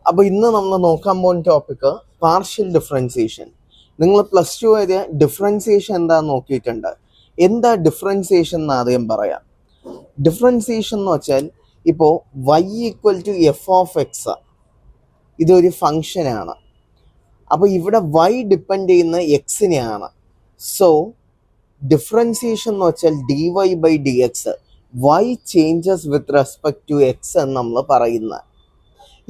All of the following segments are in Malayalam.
അപ്പോൾ ഇന്ന് നമ്മൾ നോക്കാൻ പോകുന്ന ടോപ്പിക്ക് പാർഷ്യൽ ഡിഫറൻസിയേഷൻ. നിങ്ങൾ പ്ലസ് ടു വരെ ഡിഫറൻസിയേഷൻ എന്താന്ന് നോക്കിയിട്ടുണ്ട്. എന്താ ഡിഫറൻസിയേഷൻ എന്ന് ആദ്യം പറയാം. ഡിഫറൻസിയേഷൻ എന്ന് വെച്ചാൽ ഇപ്പോൾ y equal to f of x, ഇതൊരു ഫങ്ഷനാണ്. അപ്പോൾ ഇവിടെ y ഡിപ്പെൻഡ് ചെയ്യുന്ന എക്സിനെയാണ്. സോ ഡിഫറൻസിയേഷൻ എന്ന് വെച്ചാൽ d y by d x, y changes with respect to x എന്ന് നമ്മൾ പറയുന്നത്.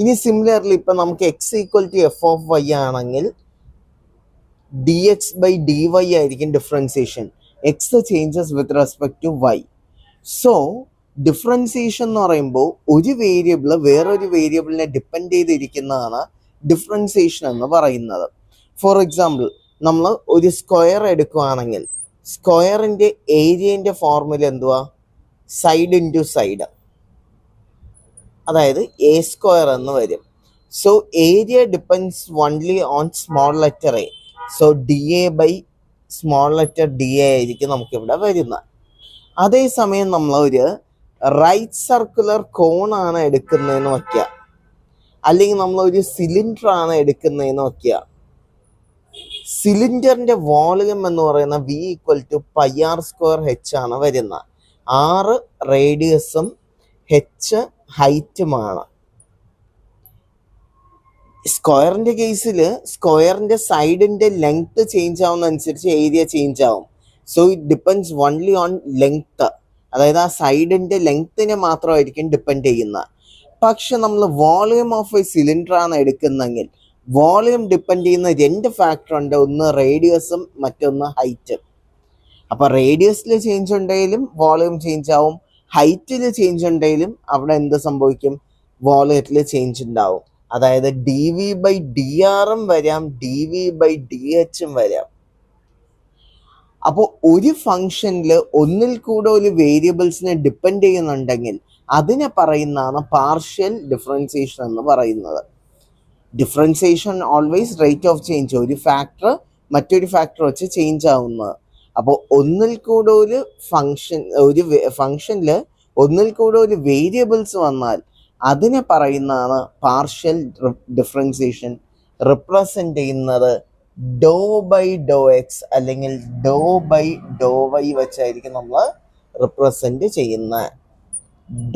ഇനി സിമിലർലി ഇപ്പം നമുക്ക് x equal to f of y ആണെങ്കിൽ d x by d y ആയിരിക്കും differentiation. X changes with respect to y. So differentiation എന്ന് പറയുമ്പോൾ ഒരു വേരിയബിൾ വേറൊരു വേരിയബിളിനെ ഡിപ്പെൻഡ് ചെയ്തിരിക്കുന്നതാണ് ഡിഫറൻസിയേഷൻ എന്ന് പറയുന്നത്. ഫോർ എക്സാമ്പിൾ, നമ്മൾ ഒരു സ്ക്വയർ എടുക്കുകയാണെങ്കിൽ സ്ക്വയറിൻ്റെ ഏരിയൻ്റെ ഫോർമുല എന്തുവാ? സൈഡ് ഇൻറ്റു സൈഡ്, അതായത് എ സ്ക്വയർ എന്ന് വരും. So area depends only on small letter a. So d a by small letter d a ആയിരിക്കും നമുക്കിവിടെ വരുന്നത്. അതേസമയം നമ്മൾ ഒരു റൈറ്റ് സർക്കുലർ കോണാണ് എടുക്കുന്നതെന്ന് വയ്ക്കുക, അല്ലെങ്കിൽ നമ്മളൊരു സിലിണ്ടർ ആണ് എടുക്കുന്നതെന്ന് വയ്ക്കുക. സിലിണ്ടറിൻ്റെ വോളിയം എന്ന് പറയുന്ന v equal to pi r square h ആണ് വരുന്നത്. 6 റേഡിയസും എച്ച് ഹൈറ്റുമാണ്. സ്ക്വയറിൻ്റെ കേസിൽ സ്ക്വയറിൻ്റെ സൈഡിൻ്റെ ലെങ്ത് ചേഞ്ച് ആവുന്നതനുസരിച്ച് ഏരിയ ചേഞ്ച് ആവും. So it depends only on length, അതായത് ആ സൈഡിൻ്റെ ലെങ്ത്തിനെ മാത്രമായിരിക്കും ഡിപ്പെൻഡ് ചെയ്യുന്നത്. പക്ഷെ നമ്മൾ വോളിയം ഓഫ് എ സിലിണ്ടർ ആണ് എടുക്കുന്നെങ്കിൽ വോളിയം ഡിപ്പെൻഡ് ചെയ്യുന്ന 2 ഫാക്ടർ ഉണ്ട്. ഒന്ന് റേഡിയസും മറ്റൊന്ന് ഹൈറ്റും. അപ്പോൾ റേഡിയസിൽ ചേഞ്ച് ഉണ്ടെങ്കിലും വോളിയം ചേഞ്ച് ആവും, ഹൈറ്റിൽ ചേഞ്ച് ഉണ്ടെങ്കിലും അവിടെ എന്ത് സംഭവിക്കും? വോളിയത്തിൽ ചേഞ്ച് ഉണ്ടാവും. അതായത് ഡി വി ബൈ ഡി ആറും വരാം, ഡി വി ബൈ ഡി എച്ചും വരാം. അപ്പോൾ ഒരു ഫംഗ്ഷനിൽ ഒന്നിൽ കൂടുതൽ വേരിയബിൾസിനെ ഡിപ്പെൻഡ് ചെയ്യുന്നുണ്ടെങ്കിൽ അതിനെ പറയുന്നതാണ് പാർഷ്യൽ ഡിഫറൻസിയേഷൻ എന്ന് പറയുന്നത്. Differentiation always rate of change, ഒരു ഫാക്ടർ മറ്റൊരു ഫാക്ടർ വെച്ച് ചേഞ്ച് ആവുന്നത്. അപ്പോൾ ഒന്നിൽ കൂടുതൽ ഫംഗ്ഷനിൽ ഒന്നിൽ കൂടുതൽ വേരിയബിൾസ് വന്നാൽ അതിനെ പറയുന്നതാണ് പാർഷ്യൽ ഡിഫറൻസിയേഷൻ. റിപ്രസെൻ്റ് ചെയ്യുന്നത് ഡോ ബൈ ഡോ എക്സ് അല്ലെങ്കിൽ ഡോ ബൈ ഡോ വൈ വെച്ചായിരിക്കും നമ്മൾ റിപ്രസെൻ്റ് ചെയ്യുന്നത്.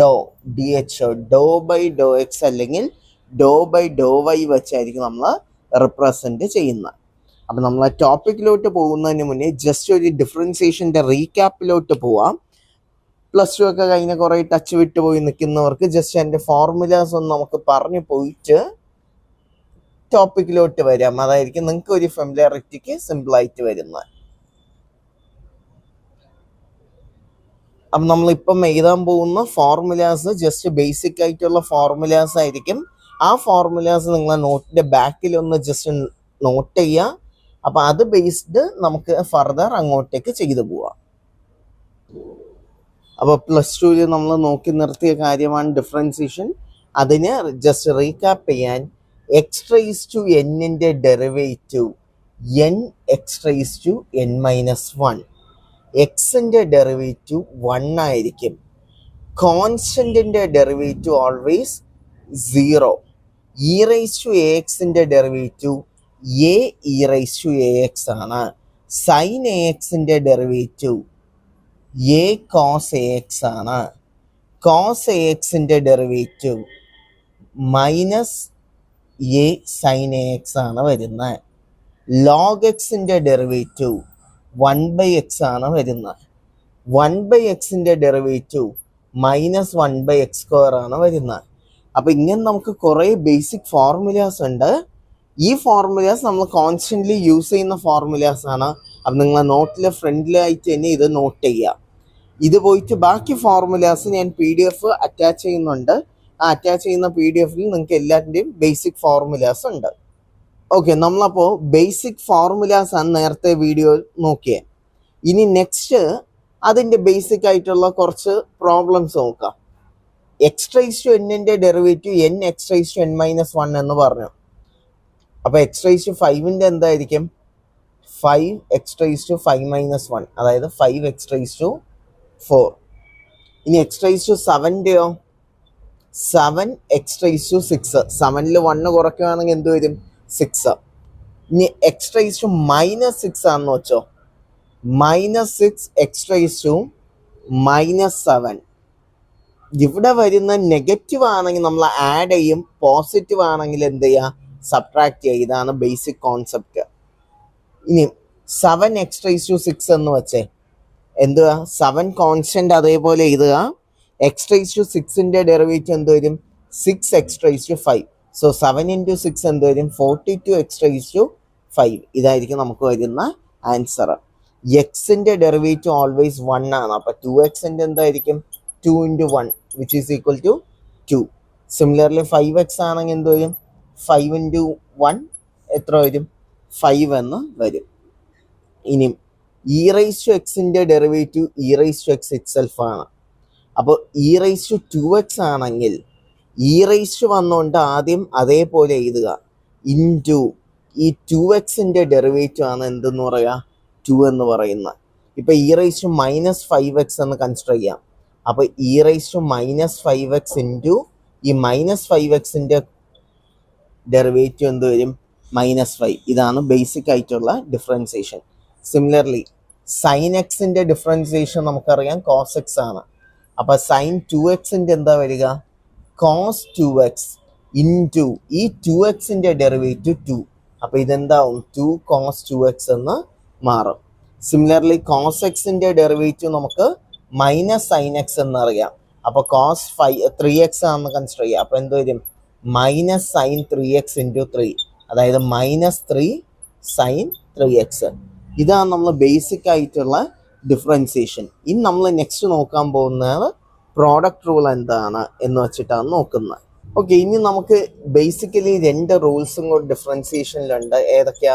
ഡോ ഡി എച്ച് ഡോ ബൈ ഡോ എക്സ് അല്ലെങ്കിൽ ഡോ ബൈ ഡോ വൈ വെച്ചായിരിക്കും നമ്മൾ റിപ്രസെൻ്റ് ചെയ്യുന്നത്. അപ്പം നമ്മൾ ആ ടോപ്പിക്കിലോട്ട് പോകുന്നതിന് മുന്നേ ജസ്റ്റ് ഒരു ഡിഫറൻസിയേഷൻ്റെ റീക്യാപ്പിലോട്ട് പോവാം. പ്ലസ് ടു ഒക്കെ കഴിഞ്ഞ കുറേ ടച്ച് വിട്ട് പോയി നിൽക്കുന്നവർക്ക് ജസ്റ്റ് എൻ്റെ ഫോർമുലാസ് ഒന്ന് നമുക്ക് പറഞ്ഞു പോയിട്ട് ടോപ്പിക്കിലോട്ട് വരാം. അതായിരിക്കും നിങ്ങൾക്ക് ഒരു ഫെമിലിയറിറ്റിക്ക് സിമ്പിളായിട്ട് വരുന്നത്. അപ്പം നമ്മളിപ്പം എഴുതാൻ പോകുന്ന ഫോർമുലാസ് ജസ്റ്റ് ബേസിക് ആയിട്ടുള്ള ഫോർമുലാസ് ആയിരിക്കും. ആ ഫോർമുലാസ് നിങ്ങളെ നോട്ടിൻ്റെ ബാക്കിലൊന്ന് ജസ്റ്റ് നോട്ട് ചെയ്യുക. അപ്പം അത് ബേസ്ഡ് നമുക്ക് ഫർദർ അങ്ങോട്ടേക്ക് ചെയ്തു പോവാം. അപ്പോൾ പ്ലസ് ടുവിൽ നമ്മൾ നോക്കി നിർത്തിയ കാര്യമാണ് ഡിഫറൻസിയേഷൻ. അതിന് ജസ്റ്റ് റീക്യാപ്പ് ചെയ്യാൻ, എക്സ് റൈസ് ടു എന്നിൻ്റെ derivative n x raise to n minus 1. എക്സിൻ്റെ ഡെറിവേറ്റീവ് 1 ആയിരിക്കും. കോൺസ്റ്റൻറ്റിൻ്റെ derivative always 0. E raise to a എക്സിൻ്റെ derivative a e raise to a x ആണ്. സൈൻ എ എക്സിൻ്റെ derivative a cos a x ആണ്. കോസ് എ എക്സിൻ്റെ derivative minus a sine a x ആണ് വരുന്നത്. ലോഗ് എക്സിൻ്റെ ഡെറിവേറ്റീവ് 1/x ആണ് വരുന്നത്. 1/xൻ്റെ ഡെറിവേറ്റീവ് മൈനസ് 1/x² ആണ് വരുന്നത്. അപ്പോൾ ഇങ്ങനെ നമുക്ക് കുറേ ബേസിക് ഫോർമുലാസ് ഉണ്ട്. ഈ ഫോർമുലാസ് നമ്മൾ കോൺസ്റ്റൻ്റ്ലി യൂസ് ചെയ്യുന്ന ഫോർമുലാസ് ആണ്. അപ്പം നിങ്ങളെ നോട്ടിൽ ഫ്രണ്ടിലായിട്ട് തന്നെ ഇത് നോട്ട് ചെയ്യുക. ഇത് പോയിട്ട് ബാക്കി ഫോർമുലാസ് ഞാൻ PDF അറ്റാച്ച് ചെയ്യുന്നുണ്ട്. ആ അറ്റാച്ച് ചെയ്യുന്ന PDF നിങ്ങൾക്ക് എല്ലാത്തിൻ്റെയും ബേസിക് ഫോർമുലാസ് ഉണ്ട്. ഓക്കെ, നമ്മളപ്പോൾ ബേസിക് ഫോർമുലാസ് ആണ് നേരത്തെ വീഡിയോ നോക്കിയത്. ഇനി നെക്സ്റ്റ് അതിൻ്റെ ബേസിക് ആയിട്ടുള്ള കുറച്ച് പ്രോബ്ലംസ് നോക്കാം. എക്സ് റൈസ് ടു എന്നിൻ്റെ derivative n x raise to n minus 1 എന്ന് പറഞ്ഞു. അപ്പോൾ എക്സ് റൈസ് ടു 5ൻ്റെ എന്തായിരിക്കും? 5x റൈസ് ടു 5 മൈനസ് 1, അതായത് 5x റൈസ് ടു 4. ഇനി എക്സ് റൈസ് ടു 7ൻ്റെയോ? 7 എക്സ് റൈസ് ടു 6. 7ൽ 1 കുറയ്ക്കുകയാണെങ്കിൽ എന്ത് വരും? 6. ഇനി എക്സ് റൈസ് ടു -6 ആണെന്ന് വെച്ചോ. -6 എക്സ് റൈസ് ടു -7. ഇവിടെ വരുന്ന നെഗറ്റീവ് ആണെങ്കിൽ നമ്മൾ ആഡ് ചെയ്യും, പോസിറ്റീവ് ആണെങ്കിൽ എന്ത് ചെയ്യുക? സബ്ട്രാക്ട് ചെയ്യുക. ഇതാണ് ബേസിക് കോൺസെപ്റ്റ്. ഇനി 7 എക്സ് റൈസ് ടു 6 എന്ന് വെച്ചേ എന്തുവാ? 7 കോൺസ്റ്റന്റ് അതേപോലെ എഴുതുക. എക്സ് റൈസ് ടു 6ന്റെ ഡെറിവേറ്റീവ് എന്ത് വരും? 6 x raise to 5. So 7 into 6 എന്ത് വരും? 42 എക്സ് റൈസ് ടു 5. ഇതായിരിക്കും നമുക്ക് വരുന്ന ആൻസർ. എക്സിന്റെ ഡെറിവേറ്റീവ് ഓൾവേസ് 1 ആണ്. അപ്പൊ 2xന്റെ എന്തായിരിക്കും? 2 into 1 which is equal to 2. Similarly 5x ആണെങ്കിൽ എന്ത് വരും? 5 ഇൻറ്റു 1 എത്ര വരും? 5 എന്ന് വരും. ഇനി ഇ റൈസ് ടു എക്സിന്റെ derivative e raise to x itself ആണ്. അപ്പോൾ ഇ റൈസ് ടു 2x ആണെങ്കിൽ ഇ റൈസ് ടു വന്നുകൊണ്ട് ആദ്യം അതേപോലെ എഴുതുക. ഇൻറ്റു ഈ 2xന്റെ ഡെറിവേറ്റീവ് ആണ് എന്തെന്ന് പറയുക? 2 എന്ന് പറയുന്നത്. ഇപ്പം ഇ റൈസ് ടു -5x എന്ന് കൺസിഡർ ചെയ്യാം. അപ്പോൾ E raise to -5x into ഈ -5xന്റെ ഡെറിവേറ്റീവ് എന്ത് വരും? -5. ഇതാണ് ബേസിക് ആയിട്ടുള്ള ഡിഫറൻസിയേഷൻ. സിമിലർലി സൈൻ എക്സിന്റെ ഡിഫറൻസിയേഷൻ നമുക്കറിയാം കോസ് എക്സ് ആണ്. അപ്പൊ സൈൻ 2xന്റെ എന്താ വരിക? കോസ് 2x ഇൻറ്റു ഈ 2xന്റെ ഡെറിവേറ്റീവ് 2. അപ്പൊ ഇതെന്താവും? 2 കോസ് 2x എന്ന് മാറും. സിമിലർലി കോസ് എക്സിന്റെ ഡെറിവേറ്റീവ് നമുക്ക് -sin x എന്നറിയാം. അപ്പൊ കോസ് 3x ആണെന്ന് കൺസിഡർ ചെയ്യാം. അപ്പൊ എന്ത് വരും? -sin 3x ഇൻറ്റു 3, അതായത് -3 sin 3x. ഇതാണ് നമ്മൾ ബേസിക് ആയിട്ടുള്ള ഡിഫറൻസിയേഷൻ. ഇനി നമ്മൾ നെക്സ്റ്റ് നോക്കാൻ പോകുന്നത് പ്രോഡക്റ്റ് റൂൾ എന്താണ് എന്ന് വെച്ചിട്ടാണ് നോക്കുന്നത്. ഓക്കെ, ഇനി നമുക്ക് ബേസിക്കലി 2 റൂൾസും കൂടി ഡിഫറൻസിയേഷനിലുണ്ട്. ഏതൊക്കെയാ?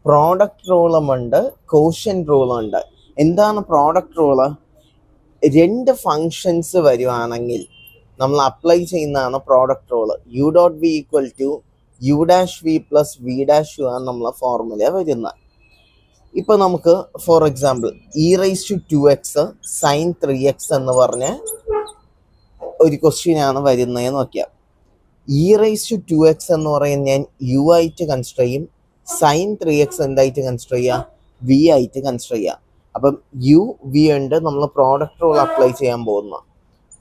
പ്രോഡക്റ്റ് റൂളും ഉണ്ട്, കോഷ്യന്റ് റൂളും ഉണ്ട്. എന്താണ് പ്രോഡക്റ്റ് റൂള്? 2 ഫങ്ഷൻസ് വരുവാണെങ്കിൽ നമ്മൾ അപ്ലൈ ചെയ്യുന്നതാണ് product rule. U dot v equal to u dash v plus v dash u ആണ് നമ്മളെ ഫോർമുല വരുന്നത്. ഇപ്പൊ നമുക്ക് for example e raise to 2x sine 3x എന്ന് പറഞ്ഞ ഒരു ക്വസ്റ്റ്യൻ ആണ് വരുന്നതെന്ന് നോക്കിയാൽ, ഇ റൈസ് ടു 2x എന്ന് പറയുന്നത് ഞാൻ യു ആയിട്ട് കൺസിഡർ ചെയ്യും, സൈൻ 3x എന്തായിട്ട് കൺസിഡർ ചെയ്യുക? വി ആയിട്ട് കൺസിഡർ ചെയ്യുക. അപ്പം യു വി ഉണ്ട്, നമ്മൾ പ്രോഡക്റ്റ് റൂൾ അപ്ലൈ ചെയ്യാൻ പോകുന്ന.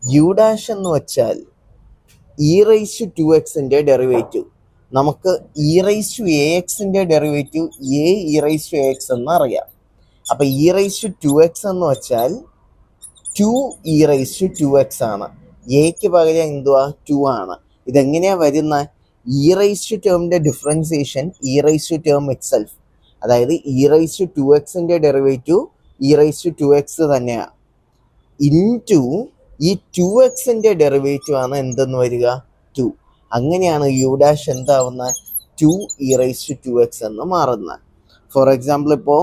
യു ഡാഷ് എന്ന് വെച്ചാൽ ഇ റൈസ് ടു 2xന്റെ ഡെറിവേറ്റീവ്. നമുക്ക് ഇ റൈസ് ടു എ എക്സിന്റെ derivative a e raise to x എന്ന് അറിയാം. അപ്പൊ ഇ റൈസ് ടു 2x എന്ന് വെച്ചാൽ 2 ഇ റൈസ് ടു 2x ആണ്. എക്ക് പകരം എന്തുവാ? 2 ആണ്. ഇതെങ്ങനെയാ വരുന്ന? ഇ റൈസ് ടു ടേമിന്റെ differentiation e raise to term itself. അതായത് ഇ റൈസ് ടു 2xന്റെ derivative e raise to 2x തന്നെയാണ്. ഇൻറ്റു ഈ 2xന്റെ ഡെറിവേറ്റീവ് ആണ് എന്തെന്ന് വരിക? 2. അങ്ങനെയാണ് യു ഡാഷ് എന്താവുന്ന? 2 ഇ റൈസ് ടു 2x എന്ന് മാറുന്നത്. ഫോർ എക്സാമ്പിൾ ഇപ്പോൾ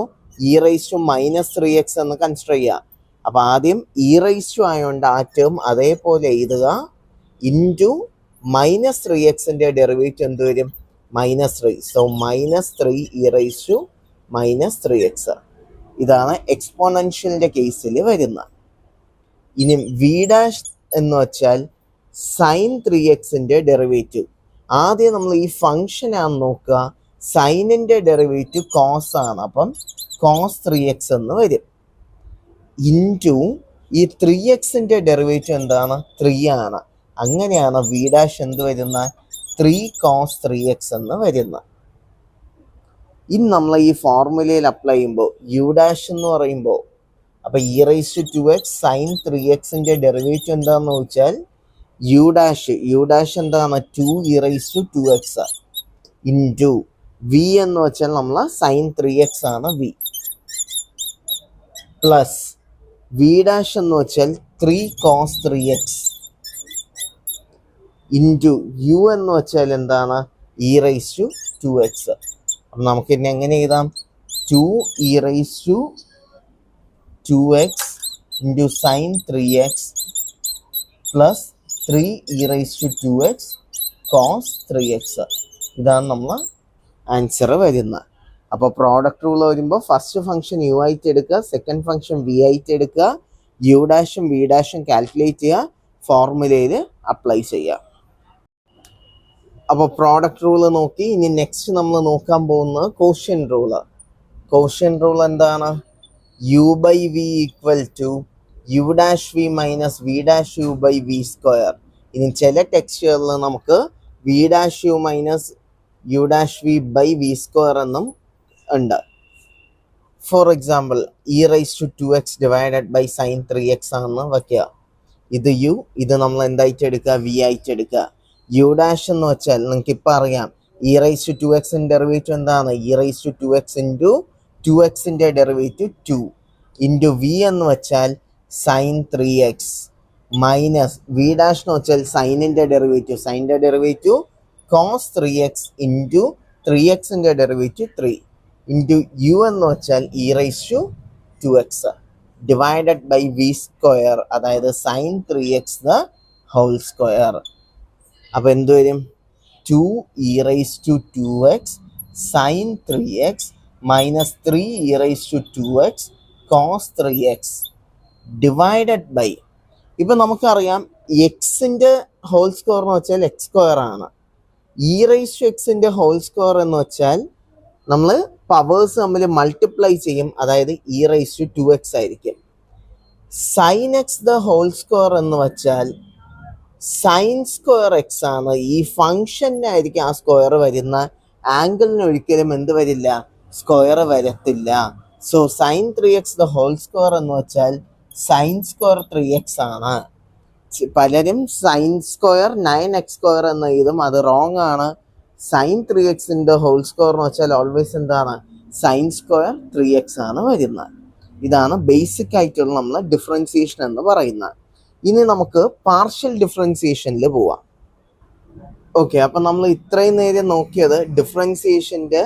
ഇ റൈസ് ടു -3x എന്ന് കൺസിഡർ ചെയ്യുക. അപ്പൊ ആദ്യം ഇ റൈസ് ടു ആയതുകൊണ്ട് ആ ടേം അതേപോലെ എഴുതുക. ഇൻറ്റു -3xന്റെ ഡെറിവേറ്റീവ് എന്ത് വരും? -3. So -3 e raise to -3x. ഇതാണ് എക്സ്പോണൻഷ്യലിന്റെ കേസിൽ വരുന്നത്. ഇനി വി ഡാഷ് എന്ന് വെച്ചാൽ സൈൻ 3xന്റെ ഡെറിവേറ്റീവ്. ആദ്യം നമ്മൾ ഈ ഫംഗ്ഷൻ ആണ് നോക്കുക. സൈനിന്റെ ഡെറിവേറ്റീവ് കോസ് ആണ്, അപ്പം കോസ് 3x എന്ന് വരും. ഇൻറ്റു ഈ 3xന്റെ ഡെറിവേറ്റീവ് എന്താണ്? 3 ആണ്. അങ്ങനെയാണ് വി ഡാഷ് എന്ത് വരുന്ന? 3 കോസ് 3x എന്ന് വരുന്നത്. ഇനി നമ്മൾ ഈ ഫോർമുലയിൽ അപ്ലൈ ചെയ്യുമ്പോൾ യു ഡാഷ് എന്ന് പറയുമ്പോൾ അപ്പൊ e raise to 2x sine 3xന്റെ ഡെറിവേറ്റീവ് എന്താണെന്ന് ചോദിച്ചാൽ യു ഡാഷ് എന്താണ്? 2 e raise to 2x into v എന്ന് വെച്ചാൽ നമ്മൾ സൈൻ 3x ആണ് വി, പ്ലസ് വി ഡാഷ് എന്ന് വെച്ചാൽ 3 കോസ് 3x ഇൻറ്റു യു എന്ന് വെച്ചാൽ എന്താണ്? E raise to 2x. അപ്പം നമുക്ക് ഇനി എങ്ങനെ എഴുതാം? 2 e raise to 2x into sine 3x plus 3 e raise to 2x cos 3x. ഇതാണ് നമ്മൾ ആൻസർ വരുന്നത്. അപ്പോൾ പ്രോഡക്റ്റ് റൂൾ വരുമ്പോൾ ഫസ്റ്റ് ഫംഗ്ഷൻ യു ആയിട്ട് എടുക്കുക, സെക്കൻഡ് ഫംഗ്ഷൻ വി ആയിട്ട് എടുക്കുക, യു ഡാഷും വി ഡാഷും കാൽക്കുലേറ്റ് ചെയ്യുക, ഫോർമുലയിൽ അപ്ലൈ ചെയ്യാം. അപ്പോൾ പ്രോഡക്റ്റ് റൂള് നോക്കി. ഇനി നെക്സ്റ്റ് നമ്മൾ നോക്കാൻ പോകുന്നത് കോഷ്യൻ റൂള്. കോഷ്യൻ റൂൾ എന്താണ്? U by v equal to u dash v minus v dash u by v square. ഇനി ചില ടെക്സ്റ്റുകളിൽ നമുക്ക് v dash u minus u dash v by v square എന്നും ഉണ്ട്. For example e raise to 2x divided by sine 3x ആണെന്ന് വയ്ക്കുക. ഇത് യു, ഇത് നമ്മൾ എന്തായിട്ട് എടുക്കുക? വി ആയിട്ട് എടുക്കുക. യു ഡാഷ് എന്ന് വെച്ചാൽ നിങ്ങൾക്ക് ഇപ്പം അറിയാം, e raise to 2x derivative എന്താണ്? E raise to 2x into 2x derivative 2 into v എന്ന് വെച്ചാൽ sine 3x minus v dash എന്ന് വെച്ചാൽ സൈനിൻ്റെ derivative cos 3x into 3x derivative 3 into u എന്ന് വെച്ചാൽ e raise to 2x divided by v square, അതായത് sine 3x the whole square. അപ്പോൾ എന്ത് വരും? 2 e raise to 2x sine 3x minus 3 e raise to 2x cos 3x divided by, ഇപ്പം നമുക്കറിയാം എക്സിൻ്റെ ഹോൾ സ്ക്വയർ എന്ന് വെച്ചാൽ എക്സ് സ്ക്വയർ ആണ്. ഇ റൈസ് ടു എക്സിൻ്റെ ഹോൾ സ്ക്വയർ എന്ന് വെച്ചാൽ നമ്മൾ പവേഴ്സ് തമ്മിൽ മൾട്ടിപ്ലൈ ചെയ്യും, അതായത് ഇ റൈസ് ടു 2x ആയിരിക്കും. Sine x the whole square എന്ന് വെച്ചാൽ സൈൻ സ്ക്വയർ എക്സ് ആണ്. ഈ ഫംഗ്ഷനായിരിക്കും ആ സ്ക്വയർ വരുന്ന, ആംഗിളിന് ഒരിക്കലും എന്ത് വരില്ല? സ്ക്വയർ വരത്തില്ല. So sine 3x the whole square എന്ന് വെച്ചാൽ സൈൻ സ്ക്വയർ 3x ആണ്. പലരും സൈൻ സ്ക്വയർ 9x സ്ക്വയർ എന്ന് എഴുതും, അത് റോങ് ആണ്. സൈൻ 3x ഹോൾ സ്ക്വയർ എന്ന് വെച്ചാൽ ഓൾവേസ് എന്താണ്? സൈൻ സ്ക്വയർ 3x ആണ് വരുന്നത്. ഇതാണ് ബേസിക് ആയിട്ടുള്ള നമ്മൾ ഡിഫറൻസിയേഷൻ എന്ന് പറയുന്നത്. ഇനി നമുക്ക് പാർഷ്യൽ ഡിഫറൻസിയേഷനിൽ പോവാം. ഓക്കെ, അപ്പം നമ്മൾ ഇത്രയും നേരം നോക്കിയത് ഡിഫറൻസിയേഷൻ്റെ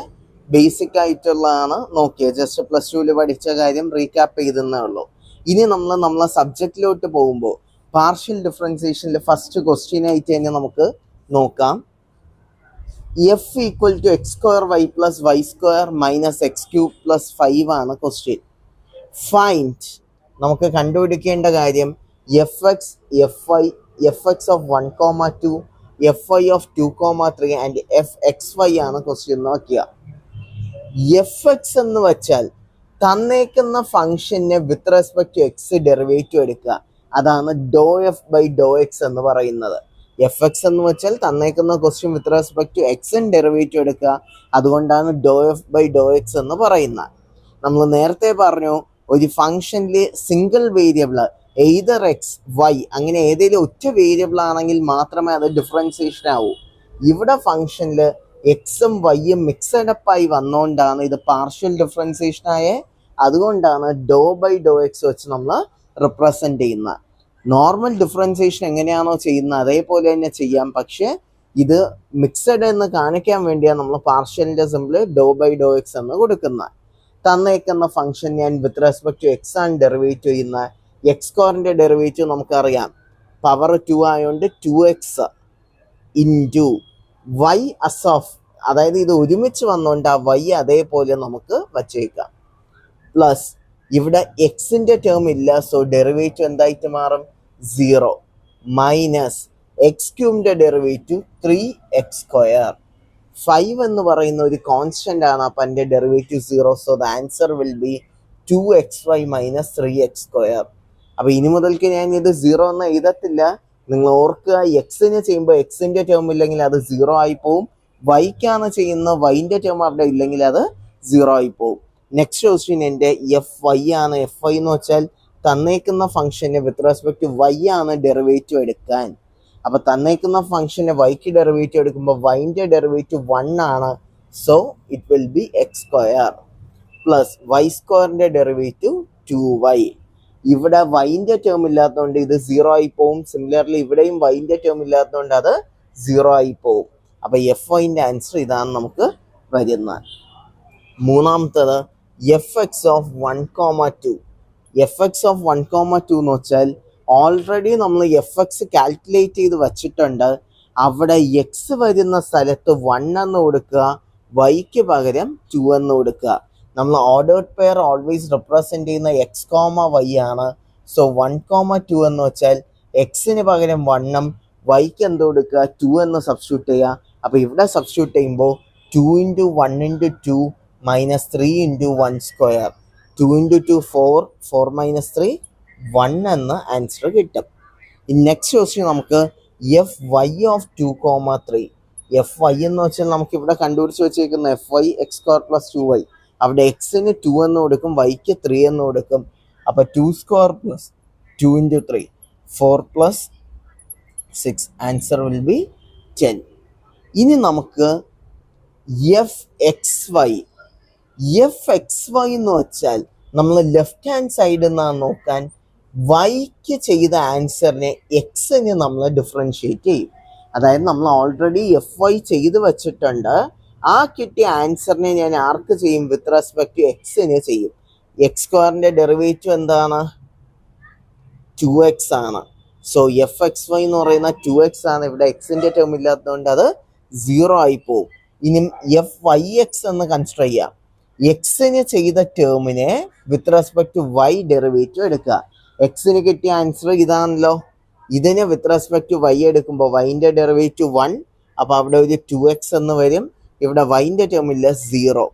ബേസിക് ആയിട്ടുള്ളതാണ് നോക്കിയത്. ജസ്റ്റ് പ്ലസ് ടുവിൽ പഠിച്ച കാര്യം റീക്യാപ്പ് ചെയ്തെന്നേ ഉള്ളൂ. ഇനി നമ്മൾ നമ്മളെ സബ്ജക്റ്റിലോട്ട് പോകുമ്പോൾ പാർഷ്യൽ ഡിഫറൻസിയേഷനിൽ ഫസ്റ്റ് ക്വസ്റ്റ്യൻ ആയിട്ട് തന്നെ നമുക്ക് നോക്കാം. F equal to x square y plus y square minus x cube plus 5 ആണ് ക്വസ്റ്റ്യൻ. ഫൈൻഡ്, നമുക്ക് കണ്ടുപിടിക്കേണ്ട കാര്യം f x, f x of 1,2, f y of 2,3 and f x y ആണ് ക്വസ്റ്റ്യൻ എന്ന് വയ്ക്കുക. എഫ് എക്സ് എന്ന് വെച്ചാൽ തന്നേക്കുന്ന ഫംഗ്ഷന് with respect to x derivative എടുക്കുക, അതാണ് do f by Dr x എന്ന് പറയുന്നത്. എഫ് എക്സ് എന്ന് വെച്ചാൽ തന്നേക്കുന്ന ക്വസ്റ്റ്യൻ വിത്ത് റെസ്പെക്ട് ടു എക്സിന് ഡെറിവേറ്റീവ് എടുക്കുക, അതുകൊണ്ടാണ് do f by Dr x എന്ന് പറയുന്നത്. നമ്മൾ നേരത്തെ പറഞ്ഞു ഒരു ഫംഗ്ഷനിൽ single variable either x y അങ്ങനെ ഏതെങ്കിലും ഒറ്റ വേരിയബിൾ ആണെങ്കിൽ മാത്രമേ അത് ഡിഫറൻസിയേഷൻ ആവൂ. ഇവിടെ ഫംഗ്ഷനിൽ എക്സും വൈയും മിക്സഡ് അപ്പായി വന്നുകൊണ്ടാണ് ഇത് പാർഷ്യൽ ഡിഫറൻസിയേഷൻ ആയേ. അതുകൊണ്ടാണ് ഡോ ബൈ ഡോ എക്സ് വെച്ച് നമ്മൾ റിപ്രസെൻ്റ് ചെയ്യുന്നത്. നോർമൽ ഡിഫറൻസിയേഷൻ എങ്ങനെയാണോ ചെയ്യുന്നത് അതേപോലെ തന്നെ ചെയ്യാം, പക്ഷേ ഇത് മിക്സഡ് എന്ന് കാണിക്കാൻ വേണ്ടിയാണ് നമ്മൾ പാർഷ്യലിൻ്റെ simple do by Dr x എന്ന് കൊടുക്കുന്നത്. തന്നേക്കുന്ന ഫംഗ്ഷൻ ഞാൻ വിത്ത് റെസ്പെക്ട് ടു എക്സ് ആണ് ഡെറിവേറ്റ് ചെയ്യുന്ന. എക്സ് സ്ക്വയറിൻ്റെ ഡെറിവേറ്റീവ് നമുക്കറിയാം, പവർ 2 ആയതുകൊണ്ട് 2x into Y us of, അതായത് ഇത് ഒരുമിച്ച് വന്നുകൊണ്ട് ആ വൈ അതേപോലെ നമുക്ക് വച്ചേക്കാം. പ്ലസ് ഇവിടെ എക്സിൻ്റെ ടേം ഇല്ല, സോ ഡെറിവേറ്റീവ് എന്തായിട്ട് മാറും? 0 മൈനസ് എക്സ് ക്യൂബിൻ്റെ ഡെറിവേറ്റീവ് 3x സ്ക്വയർ. 5 എന്ന് പറയുന്ന ഒരു കോൺസ്റ്റൻ്റ് ആണ്, അപ്പം എൻ്റെ derivative 0, so the answer will be 2xy minus 3x square. അപ്പോൾ ഇനി മുതൽക്ക് ഞാൻ ഇത് 0 എന്ന് എഴുതത്തില്ല. നിങ്ങൾ ഓർക്കുക, എക്സിന് ചെയ്യുമ്പോൾ എക്സിൻ്റെ ടേം ഇല്ലെങ്കിൽ അത് 0 ആയി പോവും. വൈക്കാണ് ചെയ്യുന്നത്, വൈൻ്റെ ടേം അവിടെ ഇല്ലെങ്കിൽ അത് 0 ആയി പോവും. നെക്സ്റ്റ് ക്വസ്റ്റ്യൻ എൻ്റെ എഫ് വൈ ആണ്. എഫ് വൈ എന്ന് വെച്ചാൽ തന്നേക്കുന്ന ഫംഗ്ഷന് വിത്ത് റെസ്പെക്ട് ടു വൈ ആണ് ഡെറിവേറ്റീവ് എടുക്കാൻ. അപ്പോൾ തന്നേക്കുന്ന ഫംഗ്ഷന് വൈക്ക് ഡെറിവേറ്റീവ് എടുക്കുമ്പോൾ വൈൻ്റെ ഡെറിവേറ്റീവ് 1 ആണ്, so it will be x square plus y സ്ക്വയറിൻ്റെ ഡെറിവേറ്റീവ് 2y. ഇവിടെ വൈൻ്റെ ടേം ഇല്ലാത്തതുകൊണ്ട് ഇത് 0 ആയി പോവും. സിമിലർലി ഇവിടെയും വൈൻ്റെ ടേം ഇല്ലാത്തതുകൊണ്ട് അത് 0 ആയി പോവും. അപ്പോൾ എഫ് വൈൻ്റെ ആൻസർ ഇതാണ് നമുക്ക് വരുന്നത്. മൂന്നാമത്തത് F x of 1,2. F x of 1,2 എന്ന് വെച്ചാൽ ഓൾറെഡി നമ്മൾ എഫ് എക്സ് കാൽക്കുലേറ്റ് ചെയ്ത് വച്ചിട്ടുണ്ട്. അവിടെ എക്സ് വരുന്ന സ്ഥലത്ത് 1 എന്ന് കൊടുക്കുക, വൈക്ക് പകരം 2 എന്ന് കൊടുക്കുക. നമ്മൾ ഓർഡേർഡ് പെയർ ഓൾവേസ് റിപ്രസെൻ്റ് ചെയ്യുന്ന എക്സ് കോമ വൈ ആണ്. സോ 1,2 എന്ന് വെച്ചാൽ എക്സിന് പകരം 1ഉം വൈക്ക് എന്ത് കൊടുക്കുക 2 എന്ന് സബ്സ്റ്റിറ്റ്യൂട്ട് ചെയ്യുക. അപ്പോൾ ഇവിടെ സബ്സ്റ്റിറ്റ്യൂട്ട് ചെയ്യുമ്പോൾ 2 into 1 into 2 minus 3 into 1 square, 2 into 2 4, 4 minus 3 1 എന്ന ആൻസർ കിട്ടും. നെക്സ്റ്റ് ക്വസ്റ്റ്യൻ നമുക്ക് f y of 2,3. F y എന്ന് വെച്ചാൽ നമുക്ക് ഇവിടെ കണ്ടുപിടിച്ച് വെച്ചേക്കുന്ന f y x square plus 2y. അവിടെ എക്സിന് 2 എന്ന് കൊടുക്കും, വൈക്ക് 3 എന്ന് കൊടുക്കും. അപ്പോൾ 2 square plus 2 into 3 4 plus 6 answer will B 10. ഇനി നമുക്ക് എഫ് എക്സ് വൈ എന്ന് വെച്ചാൽ നമ്മൾ ലെഫ്റ്റ് ഹാൻഡ് സൈഡിൽ നിന്നാണ് നോക്കാൻ. വൈക്ക് ചെയ്ത ആൻസറിനെ എക്സിന് നമ്മൾ ഡിഫറൻഷിയേറ്റ് ചെയ്യും. അതായത് നമ്മൾ ഓൾറെഡി എഫ് വൈ ചെയ്ത് വെച്ചിട്ടുണ്ട്. ആ കിട്ടിയ ആൻസറിനെ ഞാൻ ആർക്ക് ചെയ്യും? വിത്ത് റെസ്പെക്ട് ടു എക്സിന് ചെയ്യും. എക്സ് സ്ക്വയറിൻ്റെ ഡെറിവേറ്റീവ് എന്താണ്? 2x ആണ്. സോ എഫ് എക്സ് വൈ എന്ന് പറയുന്ന 2x ആണ്. ഇവിടെ എക്സിൻ്റെ ടേം ഇല്ലാത്തതുകൊണ്ട് അത് 0 ആയി പോകും. ഇനി എഫ് വൈ എക്സ് എന്ന് കൺസിഡർ ചെയ്യാം. എക്സിന് ചെയ്ത ടേമിനെ with respect to y derivative എടുക്കുക. എക്സിന് കിട്ടിയ ആൻസർ ഇതാണല്ലോ. ഇതിന് വിത്ത് റെസ്പെക്ട് ടു വൈ എടുക്കുമ്പോൾ വൈൻ്റെ ഡെറിവേറ്റീവ് 1, അപ്പോൾ അവിടെ ഒരു 2x എന്ന് വരും. ഇവിടെ വൈൻ്റെ ടേമില്ല 0.